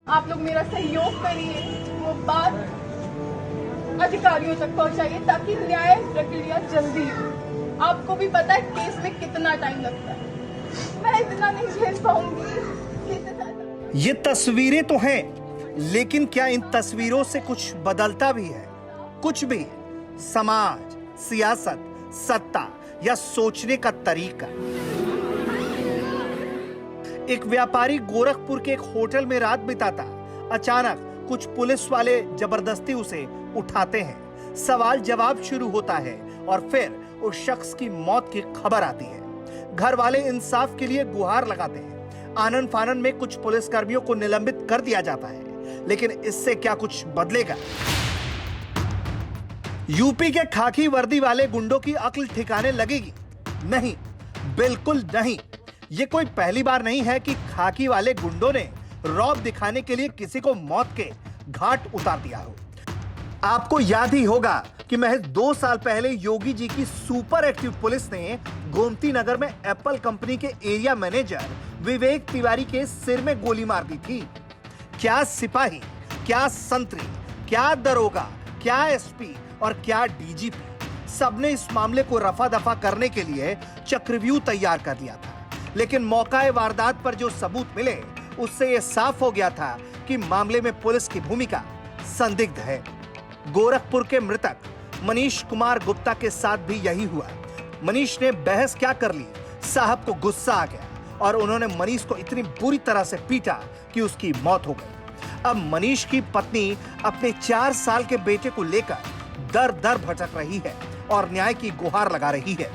आप लोग मेरा सहयोग करिए, वो बात अधिकारियों तक पहुंचाइए ताकि न्याय प्रक्रिया जल्दी हो। आपको भी पता है केस में कितना टाइम लगता है, मैं इतना नहीं झेल पाऊंगी। ये तस्वीरें तो हैं, लेकिन क्या इन तस्वीरों से कुछ बदलता भी है? कुछ भी? समाज, सियासत, सत्ता या सोचने का तरीका? एक व्यापारी गोरखपुर के एक होटल में रात बिताता। अचानक कुछ पुलिस वाले जबरदस्ती उसे उठाते हैं। सवाल जवाब शुरू होता है और फिर उस शख्स की मौत की खबर आती है। घर वाले इंसाफ के लिए गुहार लगाते हैं। आनन फानन में कुछ पुलिसकर्मियों को निलंबित कर दिया जाता है, लेकिन इससे क्या कुछ बदलेगा? यूपी के खाकी वर्दी वाले गुंडों की अक्ल ठिकाने लगेगी? नहीं, बिल्कुल नहीं। ये कोई पहली बार नहीं है कि खाकी वाले गुंडों ने रौब दिखाने के लिए किसी को मौत के घाट उतार दिया हो। आपको याद ही होगा कि महज 2 साल पहले योगी जी की सुपर एक्टिव पुलिस ने गोमती नगर में एप्पल कंपनी के एरिया मैनेजर विवेक तिवारी के सिर में गोली मार दी थी। क्या सिपाही, क्या संतरी, क्या दरोगा, क्या एसपी और क्या डीजीपी, सबने इस मामले को रफा दफा करने के लिए चक्रव्यूह तैयार कर दिया था। लेकिन मौका वारदात पर जो सबूत मिले, उससे यह साफ हो गया था कि मामले में पुलिस की भूमिका संदिग्ध है। गोरखपुर के मृतक मनीष कुमार गुप्ता के साथ भी यही हुआ। मनीष ने बहस क्या कर ली, साहब को गुस्सा आ गया और उन्होंने मनीष को इतनी बुरी तरह से पीटा कि उसकी मौत हो गई। अब मनीष की पत्नी अपने 4 साल के बेटे को लेकर दर दर भटक रही है और न्याय की गुहार लगा रही है।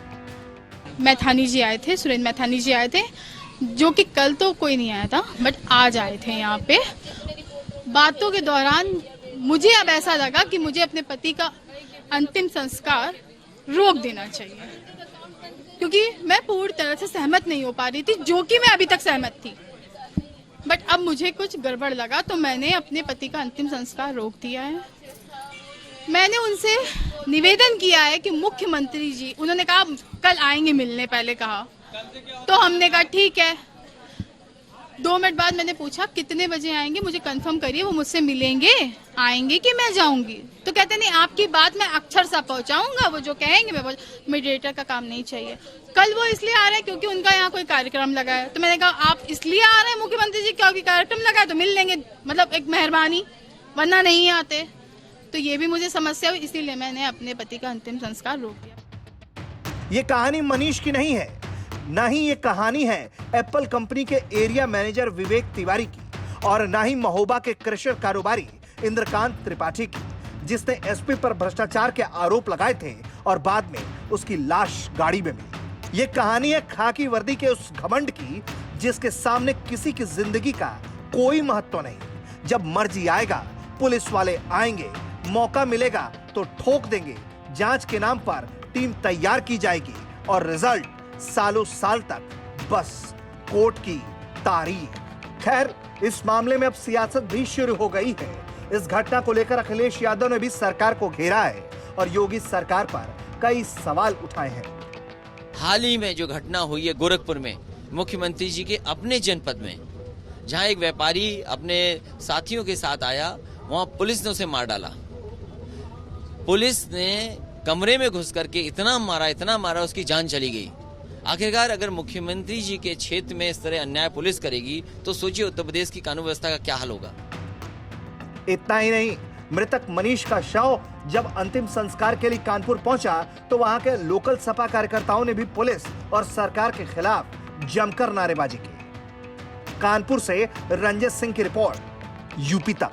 मैथानी जी आए थे, सुरेंद्र मैथानी जी आए थे, जो कि कल तो कोई नहीं आया था, बट आज आए थे यहाँ पे। बातों के दौरान मुझे अब ऐसा लगा कि मुझे अपने पति का अंतिम संस्कार रोक देना चाहिए, क्योंकि मैं पूरी तरह से सहमत नहीं हो पा रही थी, जो कि मैं अभी तक सहमत थी। बट अब मुझे कुछ गड़बड़ लगा, तो मैंने अपने पति का अंतिम संस्कार रोक दिया है। मैंने उनसे निवेदन किया है कि मुख्यमंत्री जी, उन्होंने कहा कल आएंगे मिलने, पहले कहा, तो हमने कहा ठीक है। 2 मिनट बाद मैंने पूछा कितने बजे आएंगे, मुझे कंफर्म करिए, वो मुझसे मिलेंगे, आएंगे कि मैं जाऊंगी? तो कहते नहीं, आपकी बात मैं अक्षर सा पहुंचाऊंगा, वो जो कहेंगे मैं मीडिएटर का काम नहीं चाहिए। कल वो इसलिए आ रहे हैं क्योंकि उनका यहाँ कोई कार्यक्रम लगा है। तो मैंने कहा आप इसलिए आ रहे हैं मुख्यमंत्री जी क्योंकि कार्यक्रम लगा है, तो मिल लेंगे, मतलब एक मेहरबानी, वरना नहीं आते। तो ये भी मुझे समस्या हुई, इसीलिए मैंने अपने पति का अंतिम संस्कार रोक दिया। ये कहानी मनीष की नहीं है, ना ही ये कहानी है एप्पल कंपनी के एरिया मैनेजर विवेक तिवारी की, और ना ही महोबा के क्रशर कारोबारी इंद्रकांत त्रिपाठी की, जिसने एसपी पर भ्रष्टाचार के आरोप लगाए थे और बाद में उसकी लाश गाड़ी में मिली। ये कहानी है खाकी वर्दी के उस घमंड की, जिसके सामने किसी की जिंदगी का कोई महत्व नहीं। जब मर्जी आएगा, पुलिस वाले आएंगे, मौका मिलेगा तो ठोक देंगे। जांच के नाम पर टीम तैयार की जाएगी और रिजल्ट सालों साल तक बस कोर्ट की तारीख। खैर, इस मामले में अब सियासत भी शुरू हो गई है। इस घटना को लेकर अखिलेश यादव ने भी सरकार को घेरा है और योगी सरकार पर कई सवाल उठाए हैं। हाल ही में जो घटना हुई है गोरखपुर में, मुख्यमंत्री जी के अपने जनपद में, जहां एक व्यापारी अपने साथियों के साथ आया, वहां पुलिस ने उसे मार डाला। पुलिस ने कमरे में घुस करके इतना मारा, उसकी जान चली गई। आखिरकार अगर मुख्यमंत्री जी के क्षेत्र में इस तरह अन्याय पुलिस करेगी, तो सोचिए उत्तर प्रदेश की कानून व्यवस्था का क्या हाल होगा। इतना ही नहीं, मृतक मनीष का शव जब अंतिम संस्कार के लिए कानपुर पहुंचा, तो वहां के लोकल सपा कार्यकर्ताओं ने भी पुलिस और सरकार के खिलाफ जमकर नारेबाजी की। कानपुर से रंजित सिंह की रिपोर्ट, यूपी तक।